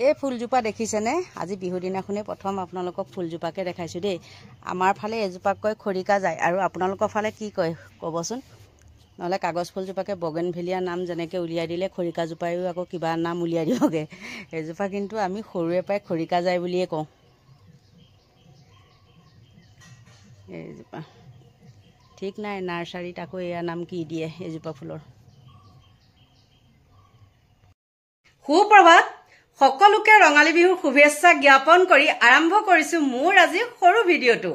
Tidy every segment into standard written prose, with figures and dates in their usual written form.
এই ফুলজোপা দেখিছেনে? আজি বিহু দিনাখনে প্ৰথম আপোনালোকক ফুলজোপাকে দেখাইছোঁ দেই। আমাৰ ফালে এজোপাক কয় খৰিকা যায়, আৰু আপোনালোকৰ ফালে কি কয় ক'বচোন। নহ'লে কাগজ ফুলজোপাকে বগেনভেলিয়া নাম যেনেকৈ উলিয়াই দিলে খৰিকাজোপায়ো আকৌ কিবা নাম উলিয়াই দিবগৈ। এজোপা কিন্তু আমি সৰুৰে পৰাই খৰিকা যায় বুলিয়ে কওঁ। এইজোপা ঠিক নাই, নাৰ্চাৰীত আকৌ এয়া নাম কি দিয়ে এজোপা ফুলৰ। সুপ্ৰভাত, সকলোকে ৰঙালী বিহুৰ শুভেচ্ছা জ্ঞাপন কৰি আৰম্ভ কৰিছোঁ মোৰ আজি সৰু ভিডিঅ'টো।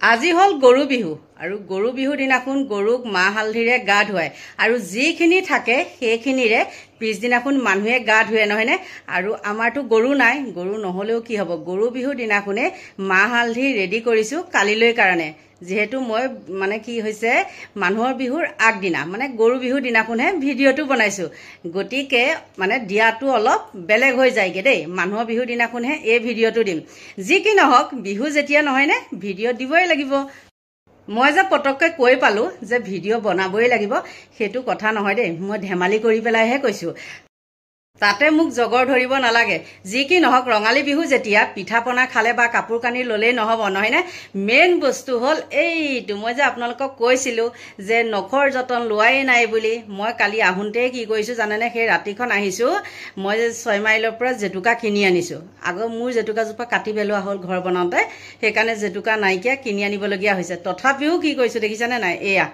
আজি হ'ল গৰু বিহু, আৰু গৰু বিহুৰ দিনাখন গৰুক মাহ হালধিৰে গা ধুৱায়, আৰু যিখিনি থাকে সেইখিনিৰে পিছদিনাখন মানুহে গা ধুৱে, নহয়নে? আৰু আমাৰতো গৰু নাই, গৰু নহ'লেও কি হ'ব, গৰু বিহুৰ দিনাখনে মাহ হালধি ৰেডি কৰিছোঁ কালিলৈ কাৰণে। যিহেতু মই মানে কি হৈছে, মানুহৰ বিহুৰ আগদিনা মানে গৰু বিহুৰ দিনাখনহে ভিডিঅ'টো বনাইছোঁ, গতিকে মানে দিয়াটো অলপ বেলেগ হৈ যায়গৈ দেই। মানুহৰ বিহুৰ দিনাখনহে এই ভিডিঅ'টো দিম। যি কি নহওক, বিহু যেতিয়া নহয়নে, ভিডিঅ' দিবই লাগিব। মই যে পটককৈ কৈ পালোঁ যে ভিডিঅ' বনাবই লাগিব, সেইটো কথা নহয় দেই। মই ধেমালি কৰি পেলাইহে কৈছোঁ, তাতে মোক জগৰ ধৰিব নালাগে। যি কি নহওক, ৰঙালী বিহু যেতিয়া পিঠা পনা খালে বা কাপোৰ কানি ল'লেই নহ'ব, নহয়নে? মেইন বস্তু হ'ল এইটো, মই যে আপোনালোকক কৈছিলোঁ যে নখৰ যতন লোৱাই নাই বুলি। মই কালি আহোঁতেই কি কৰিছোঁ জানেনে? সেই ৰাতিখন আহিছোঁ, মই যে 6 মাইলৰ পৰা জেতুকা কিনি আনিছোঁ। আগৰ মোৰ জেতুকাজোপা কাটি পেলোৱা হ'ল ঘৰ বনাওঁতে, সেইকাৰণে জেতুকা নাইকিয়া, কিনি আনিবলগীয়া হৈছে। তথাপিও কি কৰিছোঁ দেখিছেনে নাই? এয়া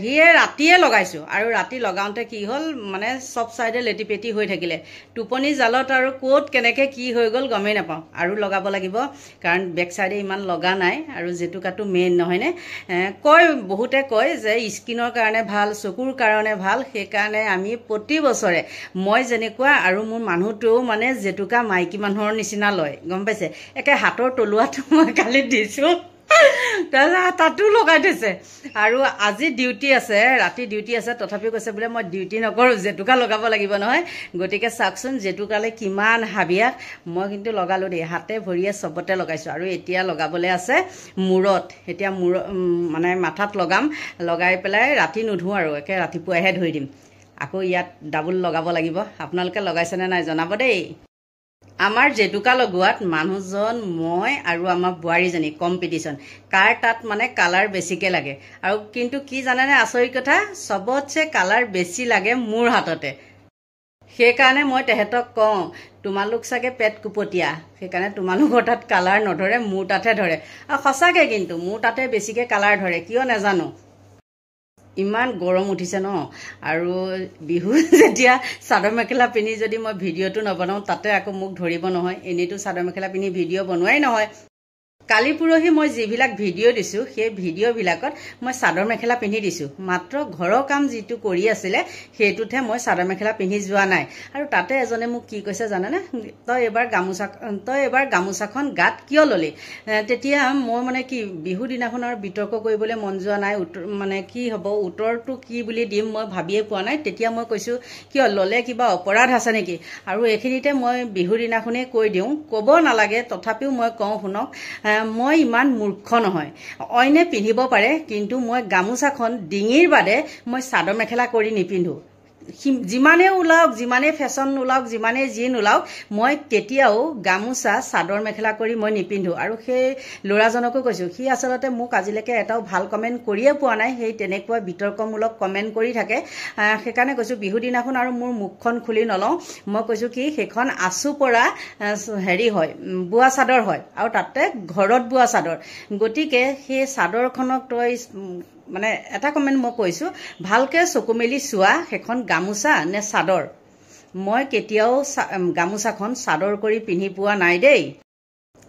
সিয়ে ৰাতিয়ে লগাইছোঁ, আৰু ৰাতি লগাওঁতে কি হ'ল মানে চব চাইডে লেটি পেটি হৈ থাকিলে। টোপনি জালত আৰু ক'ত কেনেকৈ কি হৈ গ'ল গমেই নাপাওঁ। আৰু লগাব লাগিব, কাৰণ বেক চাইডে ইমান লগা নাই, আৰু জেতুকাটো মেইন, নহয়নে? কয়, বহুতে কয় যে স্কিনৰ কাৰণে ভাল, চকুৰ কাৰণে ভাল। সেইকাৰণে আমি প্ৰতি বছৰে, মই যেনেকুৱা আৰু মোৰ মানুহটোও মানে জেতুকা মাইকী মানুহৰ নিচিনা লয়, গম পাইছে? একে হাতৰ তলুৱাটো মই কালি দিছোঁ, তাৰপিছত তাতো লগাই থৈছে। আৰু আজি ডিউটি আছে, ৰাতি ডিউটি আছে, তথাপিও কৈছে বোলে মই ডিউটি নকৰোঁ, জেতুকা লগাব লাগিব নহয়। গতিকে চাওকচোন জেতুকালে কিমান হাবিয়াস। মই কিন্তু লগালোঁ দেই, হাতে ভৰিয়ে চবতে লগাইছোঁ। আৰু এতিয়া লগাবলৈ আছে মূৰত। এতিয়া মানে মাথাত লগাম, লগাই পেলাই ৰাতি নুধোঁ আৰু একে ৰাতিপুৱাইহে ধুই দিম। আকৌ ইয়াত ডাবুল লগাব লাগিব। আপোনালোকে লগাইছেনে নাই জনাব দেই। আমাৰ জেতুকা লগোৱাত মানুহজন, মই আৰু আমাৰ বোৱাৰীজনী কম্পিটিশ্যন, কাৰ তাত মানে কালাৰ বেছিকৈ লাগে। আৰু কিন্তু কি জানেনে আচৰিত কথা, চবতছে কালাৰ বেছি লাগে মোৰ হাততে। সেইকাৰণে মই তেহেঁতক কওঁ, তোমালোক চাগে পেট কুপটীয়া, সেইকাৰণে তোমালোকৰ তাত কালাৰ নধৰে, মোৰ তাতহে ধৰে। আৰু সঁচাকৈ কিন্তু মোৰ তাতে বেছিকৈ কালাৰ ধৰে, কিয় নাজানো। ইমান গৰম উঠিছে ন, আৰু বিহু যেতিয়া চাদৰ মেখেলা পিন্ধি যদি মই ভিডিঅ'টো নবনাওঁ, তাতে আকৌ মোক ধৰিব নহয়। এনেইতো চাদৰ মেখেলা পিন্ধি ভিডিঅ' বনোৱাই নহয়। কালি পৰহি মই যিবিলাক ভিডিঅ' দিছোঁ, সেই ভিডিঅ'বিলাকত মই চাদৰ মেখেলা পিন্ধি দিছোঁ। মাত্ৰ ঘৰৰ কাম যিটো কৰি আছিলে, সেইটোতহে মই চাদৰ মেখেলা পিন্ধি যোৱা নাই। আৰু তাতে এজনে মোক কি কৈছে জানেনে? তই এইবাৰ গামোচাখন গাত কিয় ল'লি? তেতিয়া মই মানে কি, বিহু দিনাখন আৰু বিতৰ্ক কৰিবলৈ মন যোৱা নাই। মানে কি হ'ব, উত্তৰটো কি বুলি দিম মই ভাবিয়ে পোৱা নাই। তেতিয়া মই কৈছোঁ, কিয় ল'লে কিবা অপৰাধ আছে নেকি? আৰু এইখিনিতে মই বিহুৰ দিনাখনেই কৈ দিওঁ, ক'ব নালাগে, তথাপিও মই কওঁ শুনক, মই ইমান মূৰ্খ নহয়। অইনে পিন্ধিব পাৰে, কিন্তু মই গামোচাখন ডিঙিৰ বাদে মই চাদৰ মেখেলা কৰি নিপিন্ধোঁ। যিমানেই ওলাওক, যিমানেই ফেশ্বন ওলাওক, যিমানেই যি নোলাওক, মই কেতিয়াও গামোচা চাদৰ মেখেলা কৰি মই নিপিন্ধোঁ। আৰু সেই ল'ৰাজনকো কৈছোঁ, সি আচলতে মোক আজিলৈকে এটাও ভাল কমেণ্ট কৰিয়ে পোৱা নাই, সেই তেনেকুৱা বিতৰ্কমূলক কমেণ্ট কৰি থাকে। সেইকাৰণে কৈছোঁ, বিহু দিনাখন আৰু মোৰ মুখখন খুলি নলওঁ। মই কৈছোঁ কি, সেইখন আঁচু পৰা হেৰি হয়, বোৱা চাদৰ হয়, আৰু তাতে ঘৰত বোৱা চাদৰ। গতিকে সেই চাদৰখনক তই মানে এটা কমেণ্ট মই কৈছোঁ, ভালকৈ চকু মেলি চোৱা, সেইখন গামোচা নে চাদৰ। মই কেতিয়াও গামোচাখন চাদৰ কৰি পিন্ধি পোৱা নাই দেই।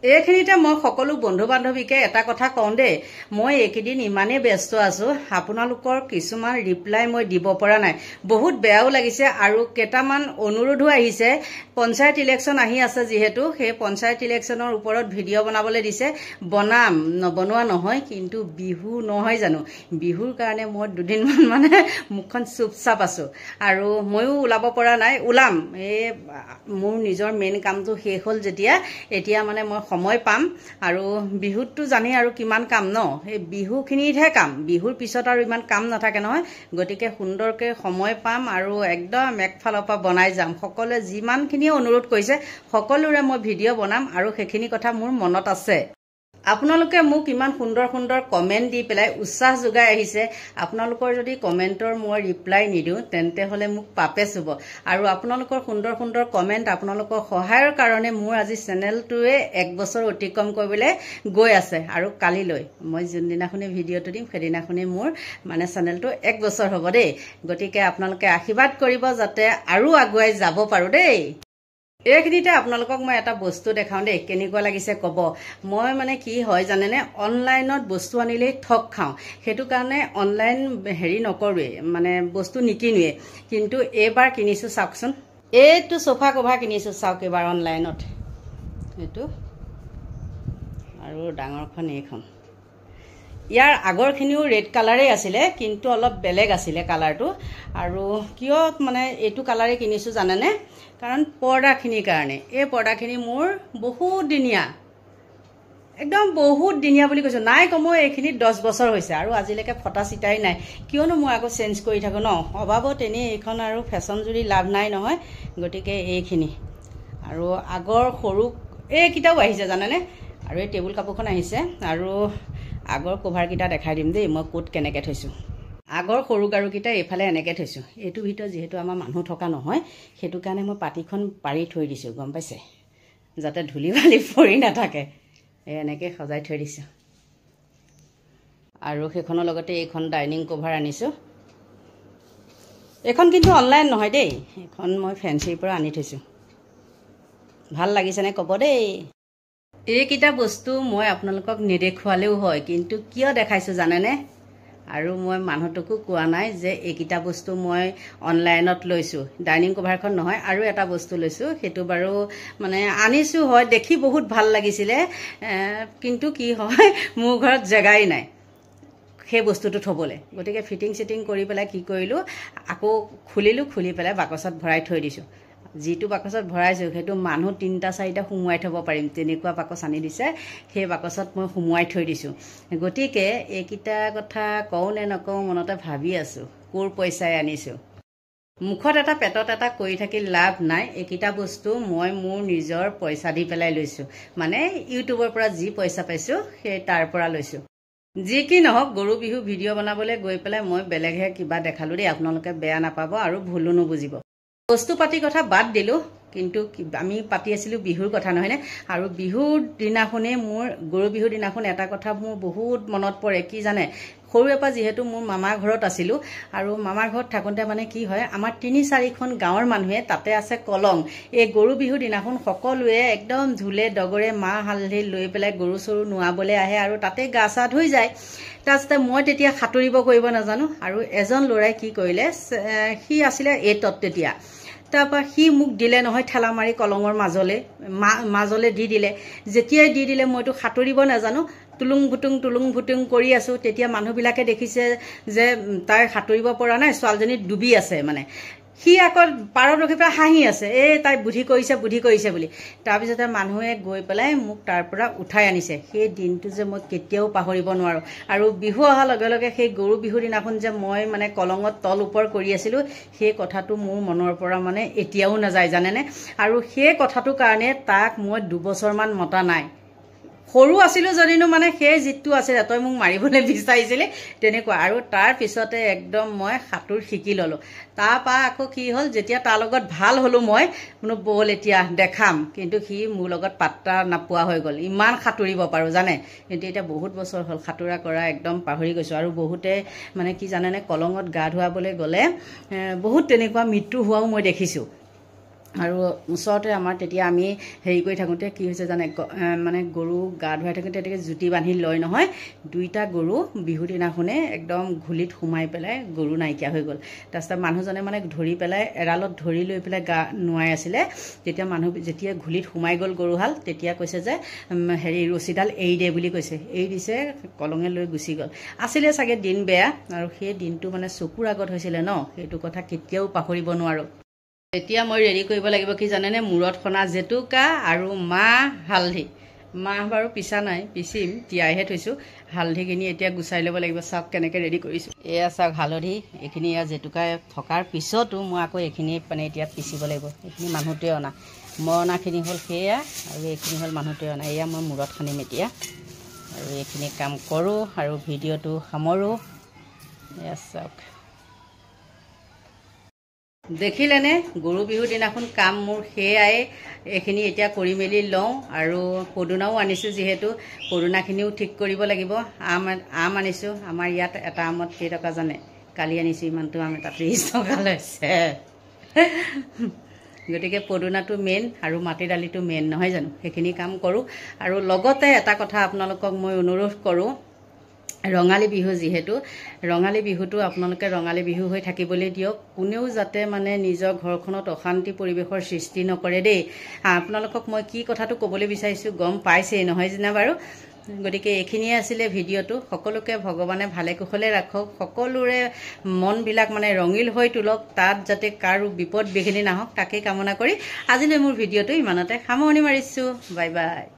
এইখিনিতে মই সকলো বন্ধু বান্ধৱীকে এটা কথা কওঁ দেই, মই এইকেইদিন ইমানেই ব্যস্ত আছোঁ, আপোনালোকৰ কিছুমান ৰিপ্লাই মই দিব পৰা নাই। বহুত বেয়াও লাগিছে, আৰু কেইটামান অনুৰোধো আহিছে। পঞ্চায়ত ইলেকশ্যন আহি আছে যিহেতু, সেই পঞ্চায়ত ইলেকশ্যনৰ ওপৰত ভিডিঅ' বনাবলৈ দিছে। বনাম, নবনোৱা নহয়, কিন্তু বিহু নহয় জানো, বিহুৰ কাৰণে মই দুদিনমান মানে মুখখন চুপচাপ আছোঁ, আৰু ময়ো ওলাব পৰা নাই। ওলাম, এই মোৰ নিজৰ মেইন কামটো শেষ হ'ল যেতিয়া, এতিয়া মানে মই সময় পাম আৰু বিহুতটো জানি আৰু কিমান কাম ন এই বিহুখিনিতহে কাম বিহুৰ পিছত আৰু ইমান কাম নাথাকে নহয় গতিকে সুন্দৰকৈ সময় পাম আৰু একদম একফালৰ পৰা বনাই যাম সকলোৱে যিমানখিনিয়ে অনুৰোধ কৰিছে সকলোৰে মই ভিডিঅ' বনাম আৰু সেইখিনি কথা মোৰ মনত আছে আপোনালোকে মোক ইমান সুন্দৰ সুন্দৰ কমেণ্ট দি পেলাই উৎসাহ যোগাই আহিছে আপোনালোকৰ যদি কমেণ্টৰ মই ৰিপ্লাই নিদিওঁ তেন্তে হ'লে মোক পাপে চুব আৰু আপোনালোকৰ সুন্দৰ সুন্দৰ কমেণ্ট আপোনালোকৰ সহায়ৰ কাৰণে মোৰ আজি চেনেলটোৱে 1 বছৰ অতিক্ৰম কৰিবলৈ গৈ আছে আৰু কালিলৈ মই যোনদিনাখনে ভিডিঅ'টো দিম সেইদিনাখনে মোৰ মানে চেনেলটো 1 বছৰ হ'ব দেই গতিকে আপোনালোকে আশীৰ্বাদ কৰিব যাতে আৰু আগুৱাই যাব পাৰোঁ দেই এইখিনিতে আপোনালোকক মই এটা বস্তু দেখাওঁ দেই কেনেকুৱা লাগিছে ক'ব মই মানে কি হয় জানেনে অনলাইনত বস্তু আনিলেই ঠগ খাওঁ সেইটো কাৰণে অনলাইন হেৰি নকৰোঁৱেই মানে বস্তু নিকিনোৱেই কিন্তু এইবাৰ কিনিছোঁ চাওকচোন এইটো সোফা কভাৰ কিনিছোঁ চাওক এইবাৰ অনলাইনত এইটো আৰু ডাঙৰখন এইখন ইয়াৰ আগৰখিনিও ৰেড কালাৰেই আছিলে কিন্তু অলপ বেলেগ আছিলে কালাৰটো আৰু কিয় মানে এইটো কালাৰেই কিনিছোঁ জানেনে কাৰণ পৰ্দাখিনিৰ কাৰণে এই পৰ্দাখিনি মোৰ বহুত দিনীয়া একদম বহুত দিনীয়া বুলি কৈছোঁ নাই কমেও এইখিনি 10 বছৰ হৈছে আৰু আজিলৈকে ফটা চিটাই নাই কিয়নো মই আকৌ চেঞ্জ কৰি থাকোঁ ন অভাৱত এনেই এইখন আৰু ফেশ্বন জুৰি লাভ নাই নহয় গতিকে এইখিনি আৰু আগৰ সৰু এইকেইটাও আহিছে জানেনে আৰু এই টেবুল কাপোৰখন আহিছে আৰু আগৰ কভাৰকেইটা দেখাই দিম দেই মই ক'ত কেনেকৈ থৈছোঁ আগৰ সৰু গাৰুকেইটা এইফালে এনেকৈ থৈছোঁ এইটোৰ ভিতৰত যিহেতু আমাৰ মানুহ থকা নহয় সেইটো কাৰণে মই পাতিখন পাৰি থৈ দিছোঁ গম পাইছে যাতে ধূলি বালি পৰি নাথাকে এনেকৈ সজাই থৈ দিছোঁ আৰু সেইখনৰ লগতে এইখন ডাইনিং কভাৰ আনিছোঁ এইখন কিন্তু অনলাইন নহয় দেই এইখন মই ফেঞ্চিৰ পৰা আনি থৈছোঁ ভাল লাগিছেনে ক'ব দেই এইকেইটা বস্তু মই আপোনালোকক নেদেখুৱালেও হয় কিন্তু কিয় দেখাইছোঁ জানেনে আৰু মই মানুহটোকো কোৱা নাই যে এইকেইটা বস্তু মই অনলাইনত লৈছোঁ ডাইনিং কভাৰখন নহয় আৰু এটা বস্তু লৈছোঁ সেইটো বাৰু মানে আনিছোঁ হয় দেখি বহুত ভাল লাগিছিলে কিন্তু কি হয় মোৰ ঘৰত জেগাই নাই সেই বস্তুটো থ'বলৈ গতিকে ফিটিং চিটিং কৰি পেলাই কি কৰিলোঁ আকৌ খুলিলোঁ খুলি পেলাই বাকচত ভৰাই থৈ দিছোঁ যিটো বাকচত ভৰাইছোঁ সেইটো মানুহ 3-4টা সুমুৱাই থ'ব পাৰিম তেনেকুৱা বাকচ আনি দিছে সেই বাকচত মই সুমুৱাই থৈ দিছোঁ গতিকে এইকেইটা কথা কওঁ নে নকওঁ মনতে ভাবি আছোঁ ক'ৰ পইচাই আনিছোঁ মুখত এটা পেটত এটা কৰি থাকি লাভ নাই এইকেইটা বস্তু মই মোৰ নিজৰ পইচা দি পেলাই লৈছোঁ মানে ইউটিউবৰ পৰা যি পইচা পাইছোঁ সেই তাৰ পৰা লৈছোঁ যি কি নহওক গৰু বিহু ভিডিঅ' বনাবলৈ গৈ পেলাই মই বেলেগহে কিবা দেখালোঁ দেই আপোনালোকে বেয়া নাপাব আৰু ভুলো নুবুজিব বস্তু পাতি কথা বাদ দিলোঁ কিন্তু আমি পাতি আছিলোঁ বিহুৰ কথা নহয়নে আৰু বিহুৰ দিনাখনেই মোৰ গৰু বিহুৰ দিনাখন এটা কথা মোৰ বহুত মনত পৰে কি জানে সৰুৰে পৰা যিহেতু মোৰ মামাৰ ঘৰত আছিলোঁ আৰু মামাৰ ঘৰত থাকোঁতে মানে কি হয় আমাৰ 3-4খন গাঁৱৰ মানুহে তাতে আছে কলং এই গৰু বিহুৰ দিনাখন সকলোৱে একদম ঢোলে ডগৰে মাহ হালধি লৈ পেলাই গৰু চৰু নোৱাবলৈ আহে আৰু তাতে গা চা ধুই যায় তাৰপিছতে মই তেতিয়া সাঁতুৰিব কৰিব নাজানো আৰু এজন ল'ৰাই কি কৰিলে সি আছিলে 8ত তেতিয়া তাৰপৰা সি মোক দিলে নহয় ঠেলা মাৰি কলঙৰ মাজলৈ দি দিলে যেতিয়াই দি দিলে মইতো সাঁতুৰিব নাজানো তুলুং ভুতুং কৰি আছোঁ তেতিয়া মানুহবিলাকে দেখিছে যে তাই সাঁতুৰিব পৰা নাই ছোৱালীজনী ডুবি আছে মানে সি আকৌ পাৰত ৰখি পেলাই হাঁহি আছে এই তাই বুদ্ধি কৰিছে বুলি তাৰপিছতে মানুহে গৈ পেলাই মোক তাৰ পৰা উঠাই আনিছে সেই দিনটো যে মই কেতিয়াও পাহৰিব নোৱাৰোঁ আৰু বিহু অহাৰ লগে লগে সেই গৰু বিহুৰ দিনাখন যে মই মানে কলঙত তল ওপৰ কৰি আছিলোঁ সেই কথাটো মোৰ মনৰ পৰা মানে এতিয়াও নাযায় জানেনে আৰু সেই কথাটোৰ কাৰণে তাক মই 2 বছৰমান মতা নাই সৰু আছিলোঁ যদিনো মানে সেই জিতটো আছিলে তই মোক মাৰিবলৈ বিচাৰিছিলি তেনেকুৱা আৰু তাৰ পিছতে একদম মই সাঁতোৰ শিকি ল'লোঁ তাৰপৰা আকৌ কি হ'ল যেতিয়া তাৰ লগত ভাল হ'লোঁ মই বোলো ব'ল এতিয়া দেখাম কিন্তু সি মোৰ লগত পাত্তা নাপোৱা হৈ গ'ল ইমান সাঁতুৰিব পাৰোঁ জানে কিন্তু এতিয়া বহুত বছৰ হ'ল সাঁতোৰা কৰা একদম পাহৰি গৈছোঁ আৰু বহুতে মানে কি জানেনে কলঙত গা ধুৱাবলৈ গ'লে বহুত তেনেকুৱা মৃত্যু হোৱাও মই দেখিছোঁ আৰু ওচৰতে আমাৰ তেতিয়া আমি হেৰি কৰি থাকোঁতে কি হৈছে জানে মানে গৰু গা ধুৱাই থাকোঁতে তেতিয়া জুতি বান্ধি লয় নহয় 2টা গৰু বিহুৰ দিনাখনে একদম ঘুলিত সোমাই পেলাই গৰু নাইকিয়া হৈ গ'ল তাৰপিছত মানুহজনে মানে ধৰি পেলাই এৰালত ধৰি লৈ পেলাই গা নোৱাই আছিলে তেতিয়া মানুহ যেতিয়া ঘুলিত সোমাই গ'ল গৰুহাল তেতিয়া কৈছে যে হেৰি ৰছীডাল এৰি দে বুলি কৈছে এৰি দিছে কলঙে লৈ গুচি গ'ল আছিলে চাগে দিন বেয়া আৰু সেই দিনটো মানে চকুৰ আগত হৈছিলে ন সেইটো কথা কেতিয়াও পাহৰিব নোৱাৰোঁ এতিয়া মই ৰেডি কৰিব লাগিব কি জানেনে মূৰত সনা জেতুকা আৰু মাহ হালধি মাহ বাৰু পিছা নাই, পিচিম, তিয়াইহে থৈছোঁ। হালধিখিনি এতিয়া গুচাই ল'ব লাগিব। চাওক কেনেকৈ ৰেডি কৰিছোঁ। এয়া চাওক হালধি, এইখিনি এয়া জেতুকা থকাৰ পিছতো মই আকৌ এইখিনি মানে এতিয়া পিচিব লাগিব। এইখিনি মানুহটোৱে অনা, মই অনাখিনি হ'ল সেয়া, আৰু এইখিনি হ'ল মানুহটোৱে অনা। এয়া মই মূৰত সানিম এতিয়া, আৰু এইখিনি কাম কৰোঁ আৰু ভিডিঅ'টো সামৰোঁ। এয়া চাওক, দেখিলেনে? গৰু বিহুৰ দিনাখন কাম মোৰ সেয়াই। এইখিনি এতিয়া কৰি মেলি লওঁ, আৰু পদুনাও আনিছোঁ, যিহেতু পদুনাখিনিও ঠিক কৰিব লাগিব। আম আনিছোঁ। আমাৰ ইয়াত এটা আমত কেইটকা জানে? কালি আনিছোঁ ইমানটো আম, এটা 30 টকা লৈছে। গতিকে পদুনাটো মেইন আৰু মাটি দালিটো মেইন, নহয় জানো? সেইখিনি কাম কৰোঁ। আৰু লগতে এটা কথা আপোনালোকক মই অনুৰোধ কৰোঁ, ৰঙালী বিহু যিহেতু, ৰঙালী বিহুটো আপোনালোকে ৰঙালী বিহু হৈ থাকিবলৈ দিয়ক। কোনেও যাতে মানে নিজৰ ঘৰখনত অশান্তি পৰিৱেশৰ সৃষ্টি নকৰে দেই। আপোনালোকক মই কি কথাটো ক'বলৈ বিচাৰিছোঁ গম পাইছেই, নহয় জানো বাৰু? গতিকে এইখিনিয়ে আছিলে ভিডিঅ'টো। সকলোকে ভগৱানে ভালে কুশলে ৰাখক, সকলোৰে মনবিলাক মানে ৰঙিল হৈ তোলক, তাত যাতে কাৰো বিপদ বিঘিনি নাহক, তাকেই কামনা কৰি আজিলৈ মোৰ ভিডিঅ'টো ইমানতে সামৰণি মাৰিছোঁ। Bye bye.